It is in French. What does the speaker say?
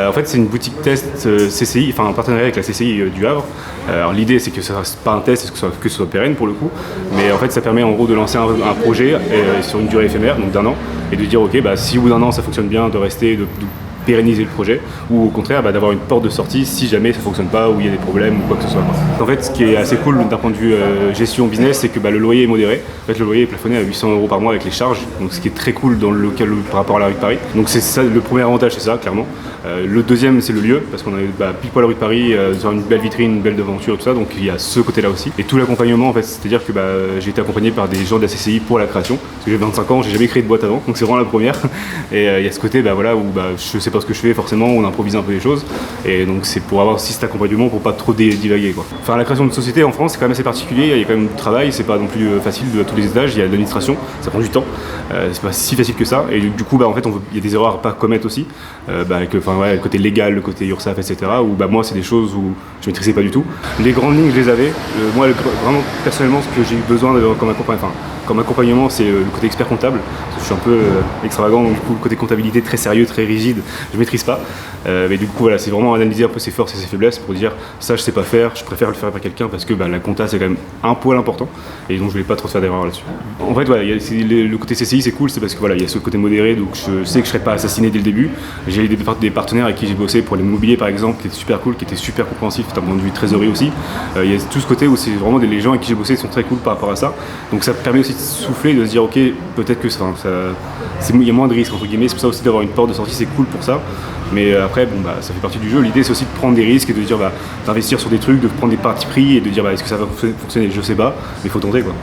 En fait, c'est une boutique test CCI, enfin un partenariat avec la CCI du Havre. Alors l'idée, c'est que ce ne soit pas un test, c'est que ce soit pérenne pour le coup. Mais en fait, ça permet en gros de lancer un projet sur une durée éphémère, donc d'1 an, et de dire ok, si au bout d'1 an ça fonctionne bien, de rester, de pérenniser le projet, ou au contraire d'avoir une porte de sortie si jamais ça fonctionne pas ou il y a des problèmes ou quoi que ce soit. En fait, ce qui est assez cool d'un point de vue gestion business, c'est que le loyer est modéré. En fait, le loyer est plafonné à 800 € par mois avec les charges, donc ce qui est très cool dans le local par rapport à la rue de Paris. Donc c'est ça le premier avantage, c'est ça clairement. Le deuxième, c'est le lieu, parce qu'on est pile poil rue de Paris, sur une belle vitrine, une belle devanture et tout ça, donc il y a ce côté-là aussi. Et tout l'accompagnement, en fait, c'est-à-dire que j'ai été accompagné par des gens de la CCI pour la création, parce que j'ai 25 ans, j'ai jamais créé de boîte avant, donc c'est vraiment la première. Et il y a ce côté, où je sais pas ce que je fais forcément, on improvise un peu les choses, et donc c'est pour avoir aussi cet accompagnement pour pas trop divaguer quoi. Enfin, la création de société en France, c'est quand même assez particulier, il y a quand même du travail, c'est pas non plus facile à tous les étages, il y a de l'administration, ça prend du temps, c'est pas si facile que ça, et du coup en fait il y a des erreurs à pas commettre aussi, le côté légal, le côté URSSAF, etc. où moi c'est des choses où je maîtrisais pas du tout. Les grandes lignes je les avais, moi vraiment personnellement ce que j'ai eu besoin comme accompagnement, c'est le côté expert comptable, parce que je suis un peu extravagant, donc du coup le côté comptabilité très sérieux, très rigide, je maîtrise pas. Mais du coup voilà, c'est vraiment analyser un peu ses forces et ses faiblesses pour dire ça je sais pas faire, je préfère le faire par quelqu'un parce que la compta c'est quand même un poil important et donc je voulais pas trop faire d'erreurs là-dessus. En fait le côté CCI c'est cool, c'est parce que il y a ce côté modéré, donc je sais que je serai pas assassiné dès le début. J'ai des partenaires avec qui j'ai bossé pour l'immobilier par exemple, qui étaient super cool, qui étaient super compréhensifs d'un point de vue trésorerie aussi. Il y a tout ce côté où c'est vraiment les gens avec qui j'ai bossé sont très cool par rapport à ça, donc ça permet aussi de souffler, de se dire ok peut-être que il y a moins de risques entre guillemets, c'est pour ça aussi d'avoir une porte de sortie, c'est cool pour ça. Mais après ça fait partie du jeu, l'idée c'est aussi de prendre des risques et de dire d'investir sur des trucs, de prendre des partis pris et de dire est-ce que ça va fonctionner, je sais pas, mais il faut tenter quoi.